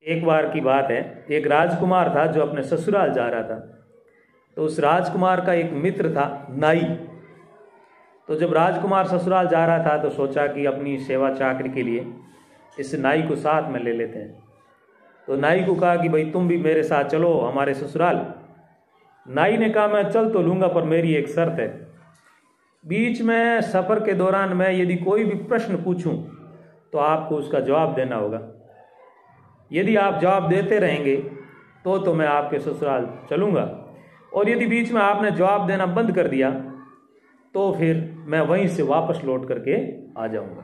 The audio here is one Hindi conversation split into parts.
एक बार की बात है, एक राजकुमार था जो अपने ससुराल जा रहा था। तो उस राजकुमार का एक मित्र था नाई। तो जब राजकुमार ससुराल जा रहा था तो सोचा कि अपनी सेवा चाकरी के लिए इस नाई को साथ में ले लेते हैं। तो नाई को कहा कि भाई तुम भी मेरे साथ चलो हमारे ससुराल। नाई ने कहा मैं चल तो लूँगा पर मेरी एक शर्त है, बीच में सफ़र के दौरान मैं यदि कोई भी प्रश्न पूछूं तो आपको उसका जवाब देना होगा। यदि आप जवाब देते रहेंगे तो मैं आपके ससुराल चलूँगा, और यदि बीच में आपने जवाब देना बंद कर दिया तो फिर मैं वहीं से वापस लौट करके आ जाऊँगा।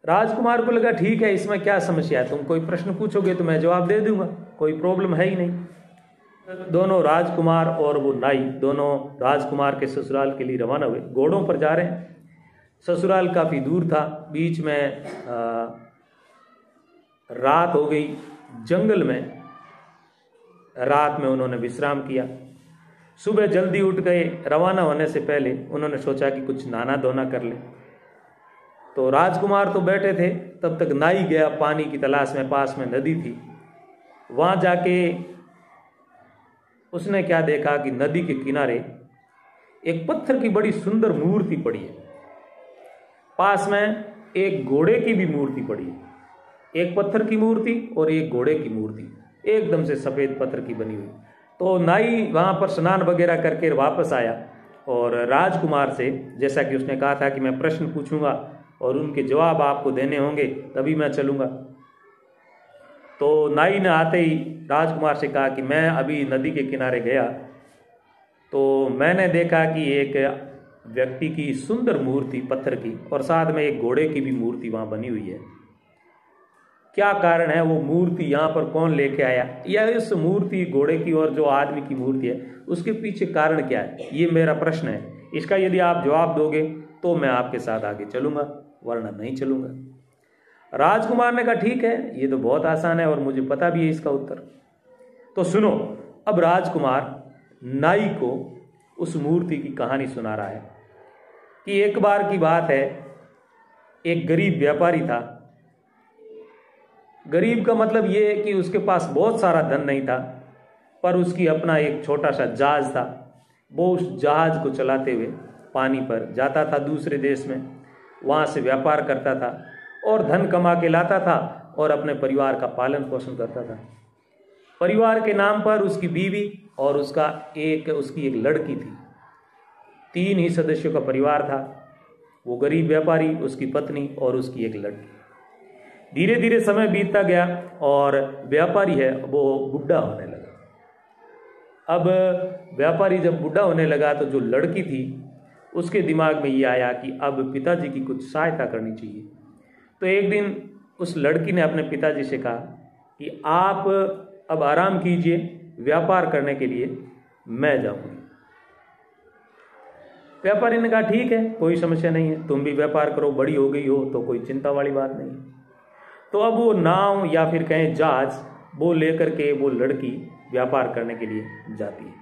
राजकुमार को लगा ठीक है, इसमें क्या समस्या है, तुम कोई प्रश्न पूछोगे तो मैं जवाब दे दूंगा, कोई प्रॉब्लम है ही नहीं। दोनों राजकुमार और वो नाई दोनों राजकुमार के ससुराल के लिए रवाना हुए। घोड़ों पर जा रहे हैं। ससुराल काफ़ी दूर था, बीच में रात हो गई। जंगल में रात में उन्होंने विश्राम किया। सुबह जल्दी उठ गए। रवाना होने से पहले उन्होंने सोचा कि कुछ नहाना धोना कर ले। तो राजकुमार तो बैठे थे, तब तक नाई गया पानी की तलाश में। पास में नदी थी। वहाँ जाके उसने क्या देखा कि नदी के किनारे एक पत्थर की बड़ी सुंदर मूर्ति पड़ी है। पास में एक घोड़े की भी मूर्ति पड़ी है। एक पत्थर की मूर्ति और एक घोड़े की मूर्ति, एकदम से सफ़ेद पत्थर की बनी हुई। तो नाई वहाँ पर स्नान वगैरह करके वापस आया और राजकुमार से, जैसा कि उसने कहा था कि मैं प्रश्न पूछूंगा और उनके जवाब आपको देने होंगे तभी मैं चलूँगा, तो नाई ने आते ही राजकुमार से कहा कि मैं अभी नदी के किनारे गया तो मैंने देखा कि एक व्यक्ति की सुंदर मूर्ति पत्थर की और साथ में एक घोड़े की भी मूर्ति वहाँ बनी हुई है। क्या कारण है, वो मूर्ति यहाँ पर कौन लेके आया, या इस मूर्ति घोड़े की और जो आदमी की मूर्ति है उसके पीछे कारण क्या है, ये मेरा प्रश्न है। इसका यदि आप जवाब दोगे तो मैं आपके साथ आगे चलूँगा, वरना नहीं चलूँगा। राजकुमार ने कहा ठीक है, ये तो बहुत आसान है और मुझे पता भी है इसका उत्तर। तो सुनो, अब राजकुमार नाई को उस मूर्ति की कहानी सुना रहा है कि एक बार की बात है, एक गरीब व्यापारी था। गरीब का मतलब ये है कि उसके पास बहुत सारा धन नहीं था, पर उसकी अपना एक छोटा सा जहाज था। वो उस जहाज को चलाते हुए पानी पर जाता था दूसरे देश में, वहाँ से व्यापार करता था और धन कमा के लाता था और अपने परिवार का पालन पोषण करता था। परिवार के नाम पर उसकी बीवी और उसकी एक लड़की थी। 3 ही सदस्यों का परिवार था। वो गरीब व्यापारी, उसकी पत्नी और उसकी एक लड़की। धीरे धीरे समय बीतता गया और व्यापारी है वो बूढ़ा होने लगा। अब व्यापारी जब बूढ़ा होने लगा तो जो लड़की थी उसके दिमाग में ये आया कि अब पिताजी की कुछ सहायता करनी चाहिए। तो एक दिन उस लड़की ने अपने पिताजी से कहा कि आप अब आराम कीजिए, व्यापार करने के लिए मैं जाऊंगी। व्यापारी ने कहा ठीक है, कोई समस्या नहीं है, तुम भी व्यापार करो, बड़ी हो गई हो तो कोई चिंता वाली बात नहीं है। तो अब वो नाव या फिर कहें जहाज वो लेकर के वो लड़की व्यापार करने के लिए जाती है।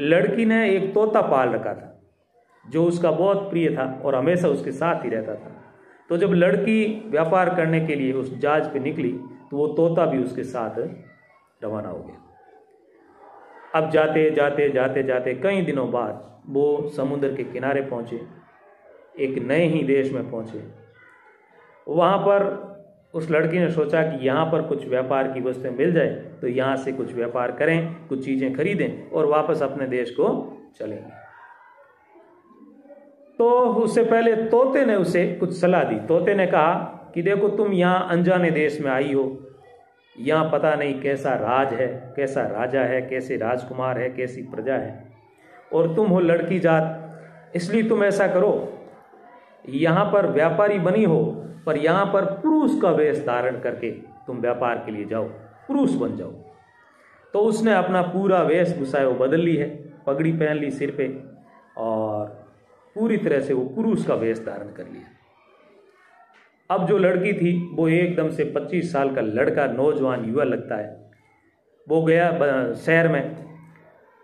लड़की ने एक तोता पाल रखा था जो उसका बहुत प्रिय था और हमेशा उसके साथ ही रहता था। तो जब लड़की व्यापार करने के लिए उस जहाज पे निकली तो वो तोता भी उसके साथ रवाना हो गया। अब जाते जाते जाते जाते कई दिनों बाद वो समुद्र के किनारे पहुंचे, एक नए ही देश में पहुंचे। वहाँ पर उस लड़की ने सोचा कि यहाँ पर कुछ व्यापार की वस्तुएं मिल जाए तो यहाँ से कुछ व्यापार करें, कुछ चीज़ें खरीदें और वापस अपने देश को चलेंगे। तो उससे पहले तोते ने उसे कुछ सलाह दी। तोते ने कहा कि देखो, तुम यहाँ अनजाने देश में आई हो, यहाँ पता नहीं कैसा राज है, कैसा राजा है, कैसे राजकुमार है, कैसी प्रजा है, और तुम हो लड़की जात, इसलिए तुम ऐसा करो, यहाँ पर व्यापारी बनी हो पर यहाँ पर पुरुष का वेश धारण करके तुम व्यापार के लिए जाओ, पुरुष बन जाओ। तो उसने अपना पूरा वेशभूषा वो बदल ली है, पगड़ी पहन ली सिर पे और पूरी तरह से वो पुरुष का वेश धारण कर लिया। अब जो लड़की थी वो एकदम से 25 साल का लड़का, नौजवान युवा लगता है। वो गया शहर में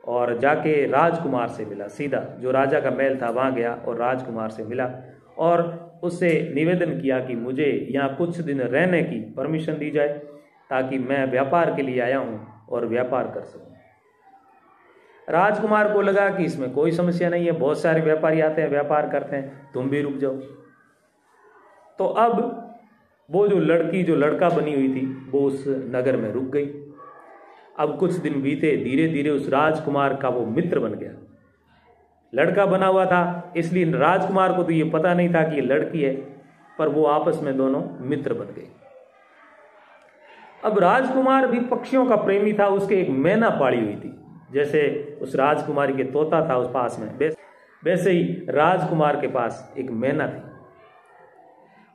और जाके राजकुमार से मिला। सीधा जो राजा का महल था वहाँ गया और राजकुमार से मिला और उससे निवेदन किया कि मुझे यहाँ कुछ दिन रहने की परमिशन दी जाए ताकि मैं व्यापार के लिए आया हूँ और व्यापार कर सकूँ। राजकुमार को लगा कि इसमें कोई समस्या नहीं है, बहुत सारे व्यापारी आते हैं, व्यापार करते हैं, तुम भी रुक जाओ। तो अब वो जो लड़का बनी हुई थी वो उस नगर में रुक गई। अब कुछ दिन बीते, धीरे धीरे उस राजकुमार का वो मित्र बन गया। लड़का बना हुआ था इसलिए राजकुमार को तो ये पता नहीं था कि ये लड़की है, पर वो आपस में दोनों मित्र बन गए। अब राजकुमार भी पक्षियों का प्रेमी था, उसके एक मैना पाली हुई थी। जैसे उस राजकुमारी के तोता था उस पास में, वैसे ही राजकुमार के पास एक मैना थी।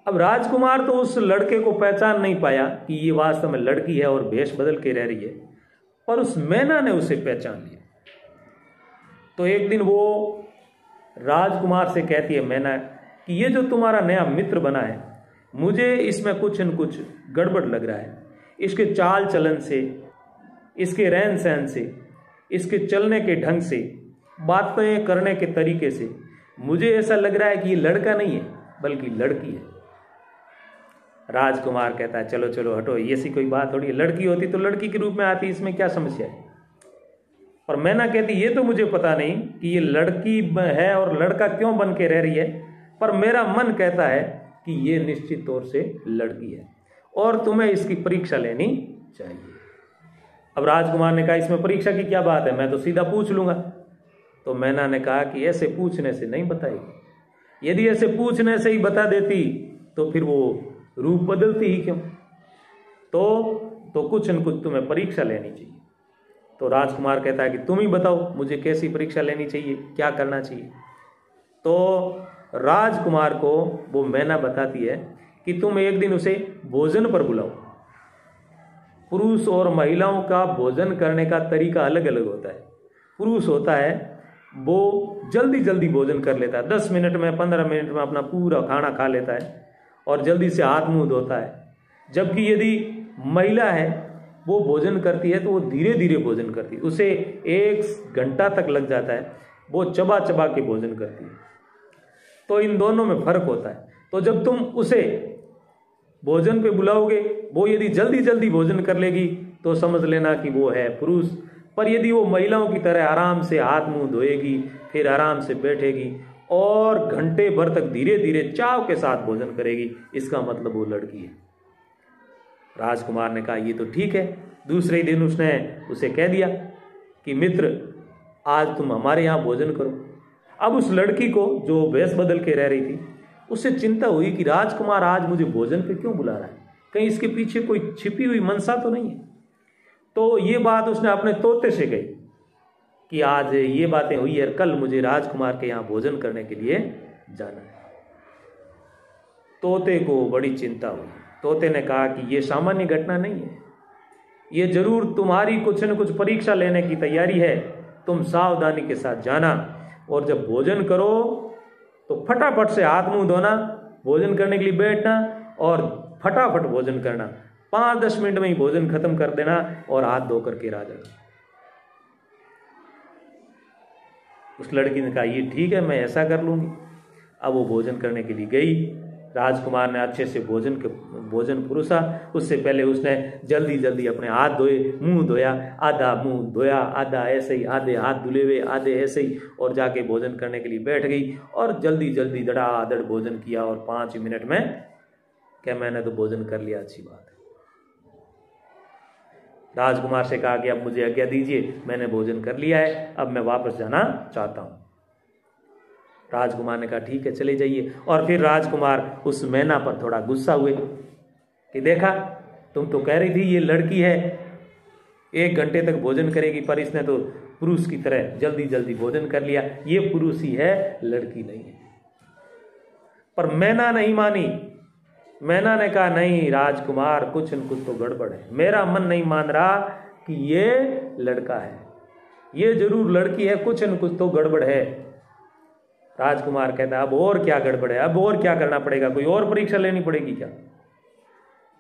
अब राजकुमार तो उस लड़के को पहचान नहीं पाया कि ये वास्तव में लड़की है और भेष बदल के रह रही है, पर उस मैना ने उसे पहचान लिया। तो एक दिन वो राजकुमार से कहती है मैना कि ये जो तुम्हारा नया मित्र बना है, मुझे इसमें कुछ न कुछ गड़बड़ लग रहा है। इसके चाल चलन से, इसके रहन सहन से, इसके चलने के ढंग से, बातें करने के तरीके से मुझे ऐसा लग रहा है कि ये लड़का नहीं है बल्कि लड़की है। राजकुमार कहता है चलो चलो हटो, ये सी कोई बात थोड़ी है, लड़की होती तो लड़की के रूप में आती, इसमें क्या समस्या है। पर मैना कहती ये तो मुझे पता नहीं कि ये लड़की है और लड़का क्यों बन के रह रही है, पर मेरा मन कहता है कि ये निश्चित तौर से लड़की है और तुम्हें इसकी परीक्षा लेनी चाहिए। अब राजकुमार ने कहा इसमें परीक्षा की क्या बात है, मैं तो सीधा पूछ लूंगा। तो मैना ने कहा कि ऐसे पूछने से नहीं बताएगी, यदि ऐसे पूछने से ही बता देती तो फिर वो रूप बदलती ही क्यों। तो कुछ न कुछ तुम्हें परीक्षा लेनी चाहिए। तो राजकुमार कहता है कि तुम ही बताओ मुझे कैसी परीक्षा लेनी चाहिए, क्या करना चाहिए। तो राजकुमार को वो मैना बताती है कि तुम एक दिन उसे भोजन पर बुलाओ। पुरुष और महिलाओं का भोजन करने का तरीका अलग अलग होता है। पुरुष होता है वो जल्दी जल्दी भोजन कर लेता है, 10 मिनट में 15 मिनट में अपना पूरा खाना खा लेता है और जल्दी से हाथ मुंह धोता है। जबकि यदि महिला है वो भोजन करती है तो वो धीरे धीरे भोजन करती है, उसे 1 घंटा तक लग जाता है, वो चबा चबा के भोजन करती है। तो इन दोनों में फर्क होता है। तो जब तुम उसे भोजन पे बुलाओगे, वो यदि जल्दी जल्दी भोजन कर लेगी तो समझ लेना कि वो है पुरुष। पर यदि वो महिलाओं की तरह आराम से हाथ मुंह धोएगी, फिर आराम से बैठेगी और घंटे भर तक धीरे धीरे चाव के साथ भोजन करेगी, इसका मतलब वो लड़की है। राजकुमार ने कहा ये तो ठीक है। दूसरे दिन उसने उसे कह दिया कि मित्र आज तुम हमारे यहाँ भोजन करो। अब उस लड़की को जो वेश बदल के रह रही थी उससे चिंता हुई कि राजकुमार आज मुझे भोजन पे क्यों बुला रहा है, कहीं इसके पीछे कोई छिपी हुई मनसा तो नहीं है। तो ये बात उसने अपने तोते से कही कि आज ये बातें हुई है, कल मुझे राजकुमार के यहाँ भोजन करने के लिए जाना है। तोते को बड़ी चिंता हुई। तोते ने कहा कि ये सामान्य घटना नहीं है, ये जरूर तुम्हारी कुछ न कुछ परीक्षा लेने की तैयारी है। तुम सावधानी के साथ जाना और जब भोजन करो तो फटाफट से हाथ मुंह धोना, भोजन करने के लिए बैठना और फटाफट भोजन करना। 5-10 मिनट में ही भोजन खत्म कर देना और हाथ धो करके आ जाना। उस लड़की ने कहा ये ठीक है, मैं ऐसा कर लूंगी। अब वो भोजन करने के लिए गई। राजकुमार ने अच्छे से भोजन परोसा। उससे पहले उसने जल्दी जल्दी अपने हाथ धोए, मुंह धोया, आधा मुंह धोया, आधा ऐसे ही, आधे हाथ धुले हुए, आधे ऐसे ही, और जाके भोजन करने के लिए बैठ गई और जल्दी जल्दी धड़ाधड़ भोजन किया। और 5 मिनट में क्या मैंने तो भोजन कर लिया, अच्छी बात है। राजकुमार से कहा कि अब मुझे आज्ञा दीजिए, मैंने भोजन कर लिया है, अब मैं वापस जाना चाहता हूं। राजकुमार ने कहा ठीक है चले जाइए। और फिर राजकुमार उस मैना पर थोड़ा गुस्सा हुए कि देखा तुम तो कह रही थी ये लड़की है, 1 घंटे तक भोजन करेगी, पर इसने तो पुरुष की तरह जल्दी जल्दी भोजन कर लिया। ये पुरुष ही है, लड़की नहीं है। पर मैना नहीं मानी। मैना ने कहा नहीं राजकुमार, कुछ न कुछ तो गड़बड़ है, मेरा मन नहीं मान रहा कि ये लड़का है, ये जरूर लड़की है, कुछ न कुछ तो गड़बड़ है। राजकुमार कहता है अब और क्या गड़बड़ है, अब और क्या करना पड़ेगा, कोई और परीक्षा लेनी पड़ेगी क्या?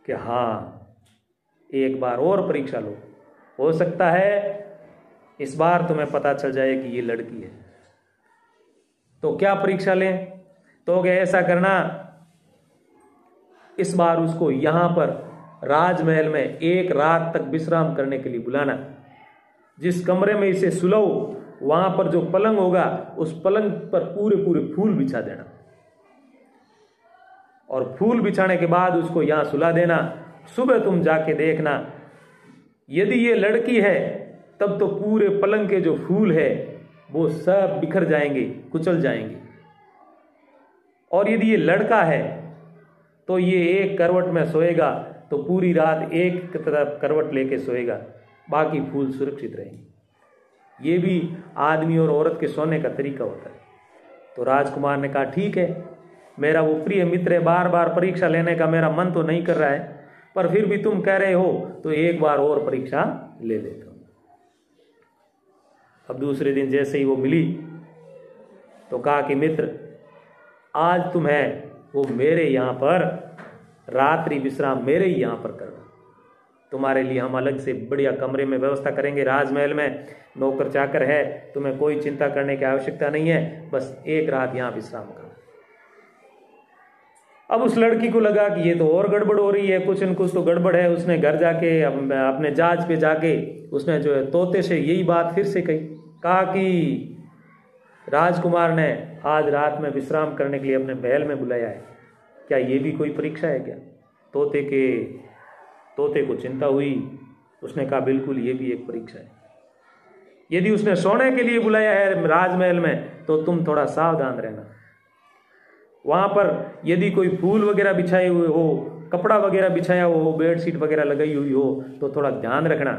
कि हाँ एक बार और परीक्षा लो, हो सकता है इस बार तुम्हें पता चल जाए कि ये लड़की है। तो क्या परीक्षा लें? तो क्या ऐसा करना इस बार उसको यहां पर राजमहल में एक रात तक विश्राम करने के लिए बुलाना। जिस कमरे में इसे सुलाओ वहां पर जो पलंग होगा उस पलंग पर पूरे पूरे फूल बिछा देना, और फूल बिछाने के बाद उसको यहां सुला देना। सुबह तुम जाके देखना, यदि ये लड़की है तब तो पूरे पलंग के जो फूल है वो सब बिखर जाएंगे, कुचल जाएंगे, और यदि ये लड़का है तो ये एक करवट में सोएगा तो पूरी रात एक तरफ करवट लेके सोएगा, बाकी फूल सुरक्षित रहेंगे। ये भी आदमी और औरत के सोने का तरीका होता है। तो राजकुमार ने कहा ठीक है, मेरा वो प्रिय मित्र है, बार बार परीक्षा लेने का मेरा मन तो नहीं कर रहा है, पर फिर भी तुम कह रहे हो तो एक बार और परीक्षा ले लेता हूं। अब दूसरे दिन जैसे ही वो मिली तो कहा कि मित्र, आज तुम्हें वो मेरे यहाँ पर रात्रि विश्राम मेरे ही यहाँ पर करना। तुम्हारे लिए हम अलग से बढ़िया कमरे में व्यवस्था करेंगे, राजमहल में नौकर चाकर है, तुम्हें कोई चिंता करने की आवश्यकता नहीं है, बस एक रात यहाँ विश्राम करो। अब उस लड़की को लगा कि ये तो और गड़बड़ हो रही है, कुछ न कुछ तो गड़बड़ है। उसने घर जाके अपने जहाज पे जाके उसने जो है तोते से यही बात फिर से कही, कहा कि राजकुमार ने आज रात में विश्राम करने के लिए अपने महल में बुलाया है, क्या ये भी कोई परीक्षा है क्या? तोते को चिंता हुई, उसने कहा बिल्कुल ये भी एक परीक्षा है। यदि उसने सोने के लिए बुलाया है राजमहल में तो तुम थोड़ा सावधान रहना। वहां पर यदि कोई फूल वगैरह बिछाए हुए हो, कपड़ा वगैरह बिछाया हुआ हो, बेडशीट वगैरह लगाई हुई हो तो थोड़ा ध्यान रखना।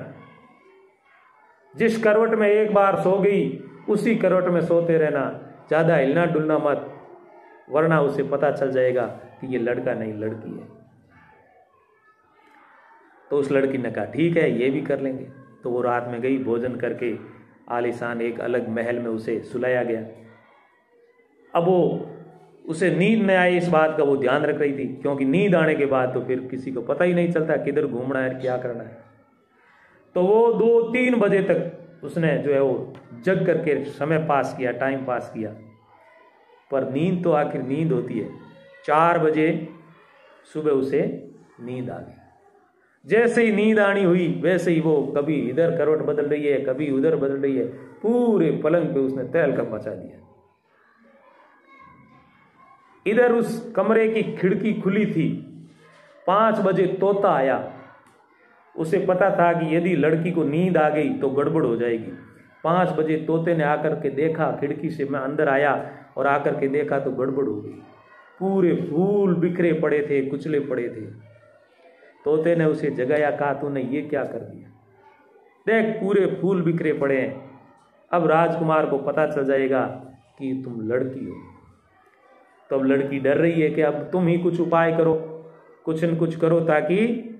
जिस करवट में एक बार सो गई उसी करवट में सोते रहना, ज्यादा हिलना डुलना मत, वरना उसे पता चल जाएगा कि ये लड़का नहीं लड़की है। तो उस लड़की ने कहा ठीक है, ये भी कर लेंगे। तो वो रात में गई, भोजन करके आलीशान एक अलग महल में उसे सुलाया गया। अब वो उसे नींद न आए इस बात का वो ध्यान रख रही थी, क्योंकि नींद आने के बाद तो फिर किसी को पता ही नहीं चलता किधर घूमना है क्या करना है। तो वो 2-3 बजे तक उसने जो है वो जग करके समय पास किया, टाइम पास किया, पर नींद तो आखिर नींद होती है। 4 बजे सुबह उसे नींद आ गई। जैसे ही नींद आनी हुई वैसे ही वो कभी इधर करवट बदल रही है, कभी उधर बदल रही है, पूरे पलंग पे उसने तहलका मचा दिया। इधर उस कमरे की खिड़की खुली थी। 5 बजे तोता आया। उसे पता था कि यदि लड़की को नींद आ गई तो गड़बड़ हो जाएगी। 5 बजे तोते ने आकर के देखा, खिड़की से मैं अंदर आया और आकर के देखा तो गड़बड़ हो गई। पूरे फूल बिखरे पड़े थे, कुचले पड़े थे। तोते ने उसे जगाया, कहा तूने ये क्या कर दिया? देख पूरे फूल बिखरे पड़े हैं, अब राजकुमार को पता चल जाएगा कि तुम लड़की हो। तो अब लड़की डर रही है कि अब तुम ही कुछ उपाय करो, कुछ न कुछ करो ताकि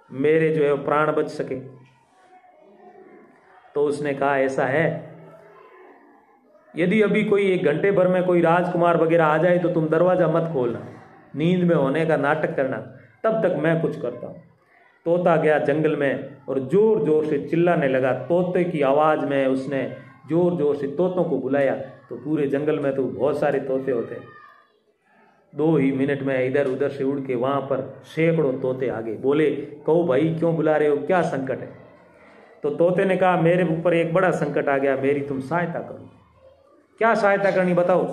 मेरे जो है प्राण बच सके। तो उसने कहा ऐसा है, यदि अभी कोई 1 घंटे भर में कोई राजकुमार वगैरह आ जाए तो तुम दरवाजा मत खोलना, नींद में होने का नाटक करना, तब तक मैं कुछ करता हूं। तोता गया जंगल में और जोर जोर से चिल्लाने लगा। तोते की आवाज में उसने जोर जोर से तोतों को बुलाया। तो पूरे जंगल में तो बहुत सारे तोते होते हैं। 2 ही मिनट में इधर उधर से उड़ के वहां पर सैकड़ों तोते आ गए। बोले कहो भाई क्यों बुला रहे हो, क्या संकट है? तो तोते ने कहा मेरे ऊपर एक बड़ा संकट आ गया, मेरी तुम सहायता करो। क्या सहायता करनी बताओ?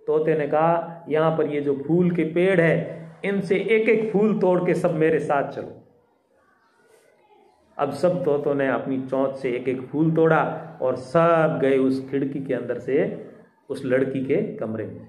तोते ने कहा यहां पर ये जो फूल के पेड़ है इनसे एक एक फूल तोड़ के सब मेरे साथ चलो। अब सब तोतों ने अपनी चोंच से एक एक फूल तोड़ा और सब गए उस खिड़की के अंदर से उस लड़की के कमरे में।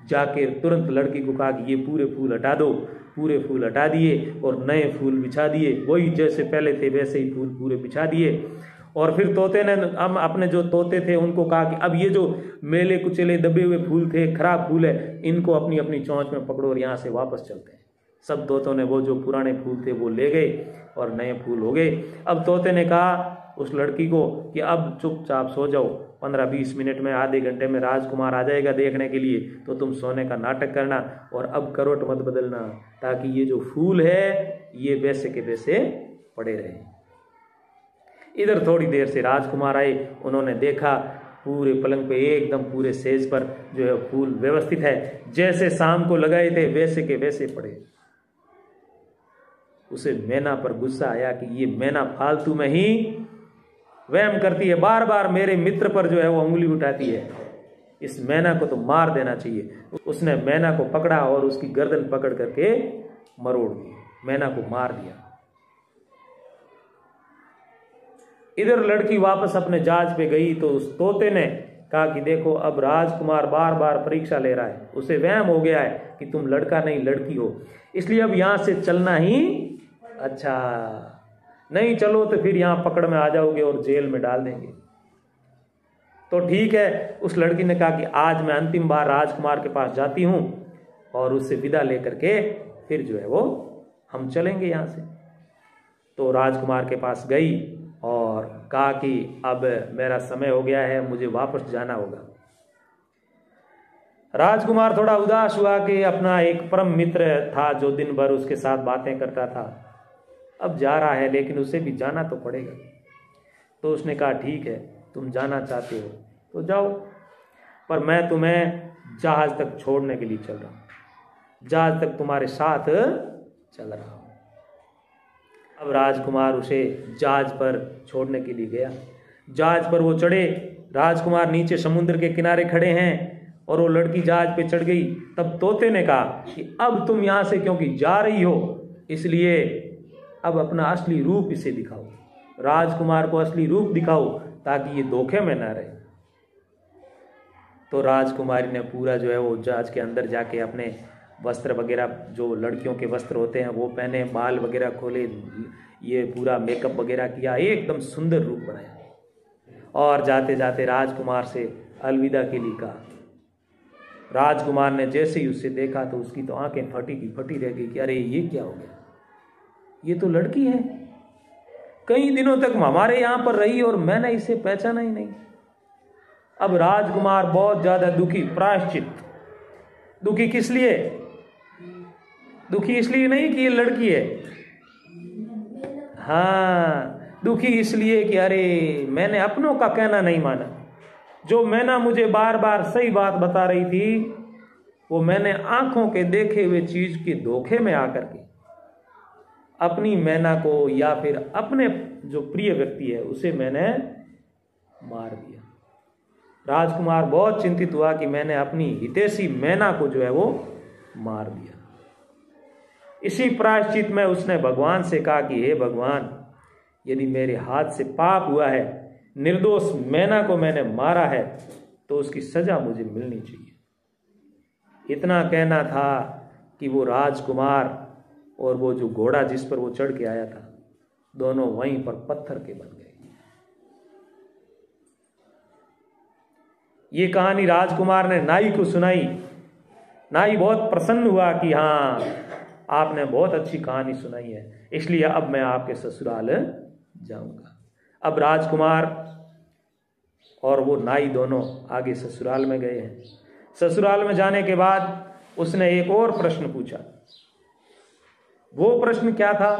जाके तुरंत लड़की को कहा कि ये पूरे फूल हटा दो। पूरे फूल हटा दिए और नए फूल बिछा दिए, वही जैसे पहले थे वैसे ही फूल पूरे बिछा दिए। और फिर तोते ने अपने जो तोते थे उनको कहा कि अब ये जो मेले कुचले दबे हुए फूल थे, खराब फूल है, इनको अपनी अपनी चोंच में पकड़ो और यहाँ से वापस चलते हैं। सब तोतों ने वो जो पुराने फूल थे वो ले गए और नए फूल हो गए। अब तोते ने कहा उस लड़की को कि अब चुपचाप सो जाओ, 15-20 मिनट में, आधे घंटे में राजकुमार आ जाएगा देखने के लिए, तो तुम सोने का नाटक करना और अब करवट मत बदलना, ताकि ये जो फूल है ये वैसे के वैसे पड़े रहे। इधर थोड़ी देर से राजकुमार आए। उन्होंने देखा पूरे पलंग पे एकदम पूरे सेज पर जो है फूल व्यवस्थित है, जैसे शाम को लगाए थे वैसे के वैसे पड़े। उसे मैना पर गुस्सा आया कि ये मैना फालतू में ही वहम करती है, बार बार मेरे मित्र पर जो है वो उंगली उठाती है, इस मैना को तो मार देना चाहिए। उसने मैना को पकड़ा और उसकी गर्दन पकड़ करके मरोड़ दी, मैना को मार दिया। इधर लड़की वापस अपने जहाज पे गई तो उस तोते ने कहा कि देखो अब राजकुमार बार बार परीक्षा ले रहा है, उसे वहम हो गया है कि तुम लड़का नहीं लड़की हो, इसलिए अब यहां से चलना ही अच्छा, नहीं चलो तो फिर यहां पकड़ में आ जाओगे और जेल में डाल देंगे। तो ठीक है, उस लड़की ने कहा कि आज मैं अंतिम बार राजकुमार के पास जाती हूं और उससे विदा लेकर के फिर जो है वो हम चलेंगे यहां से। तो राजकुमार के पास गई और कहा कि अब मेरा समय हो गया है, मुझे वापस जाना होगा। राजकुमार थोड़ा उदास हुआ कि अपना एक परम मित्र था जो दिन भर उसके साथ बातें करता था, अब जा रहा है, लेकिन उसे भी जाना तो पड़ेगा। तो उसने कहा ठीक है, तुम जाना चाहते हो तो जाओ, पर मैं तुम्हें जहाज तक छोड़ने के लिए चल रहा हूं, जहाज तक तुम्हारे साथ चल रहा हूं। अब राजकुमार उसे जहाज पर छोड़ने के लिए गया। जहाज पर वो चढ़े, राजकुमार नीचे समुद्र के किनारे खड़े हैं और वो लड़की जहाज पे चढ़ गई। तब तोते ने कहा कि अब तुम यहां से क्योंकि जा रही हो, इसलिए अब अपना असली रूप इसे दिखाओ, राजकुमार को असली रूप दिखाओ ताकि ये धोखे में ना रहे। तो राजकुमारी ने पूरा जो है वो जहाज के अंदर जाके अपने वस्त्र वगैरह, जो लड़कियों के वस्त्र होते हैं वो पहने, बाल वगैरह खोले, ये पूरा मेकअप वगैरह किया, एकदम सुंदर रूप बनाया और जाते जाते राजकुमार से अलविदा के लिए कहा। राजकुमार ने जैसे ही उसे देखा तो उसकी तो आंखें फटी की फटी रह गई कि अरे ये क्या हो गया, ये तो लड़की है, कई दिनों तक हमारे यहां पर रही और मैंने इसे पहचाना ही नहीं। अब राजकुमार बहुत ज्यादा दुखी, प्रायश्चित दुखी किस लिए? दुखी इसलिए नहीं कि ये लड़की है, हाँ दुखी इसलिए कि अरे मैंने अपनों का कहना नहीं माना, जो मैना मुझे बार बार सही बात बता रही थी वो मैंने आंखों के देखे हुए चीज के धोखे में आकर के अपनी मैना को या फिर अपने जो प्रिय व्यक्ति है उसे मैंने मार दिया। राजकुमार बहुत चिंतित हुआ कि मैंने अपनी हितैषी मैना को जो है वो मार दिया। इसी प्रायश्चित में उसने भगवान से कहा कि हे भगवान, यदि मेरे हाथ से पाप हुआ है, निर्दोष मैना को मैंने मारा है, तो उसकी सजा मुझे मिलनी चाहिए। इतना कहना था कि वो राजकुमार और वो जो घोड़ा जिस पर वो चढ़ के आया था, दोनों वहीं पर पत्थर के बन गए। ये कहानी राजकुमार ने नाई को सुनाई। नाई बहुत प्रसन्न हुआ कि हाँ आपने बहुत अच्छी कहानी सुनाई है, इसलिए अब मैं आपके ससुराल जाऊंगा। अब राजकुमार और वो नाई दोनों आगे ससुराल में गए हैं। ससुराल में जाने के बाद उसने एक और प्रश्न पूछा। वो प्रश्न क्या था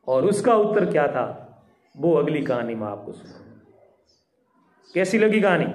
और उसका उत्तर क्या था, वो अगली कहानी में आपको सुनाऊंगा। कैसी लगी कहानी?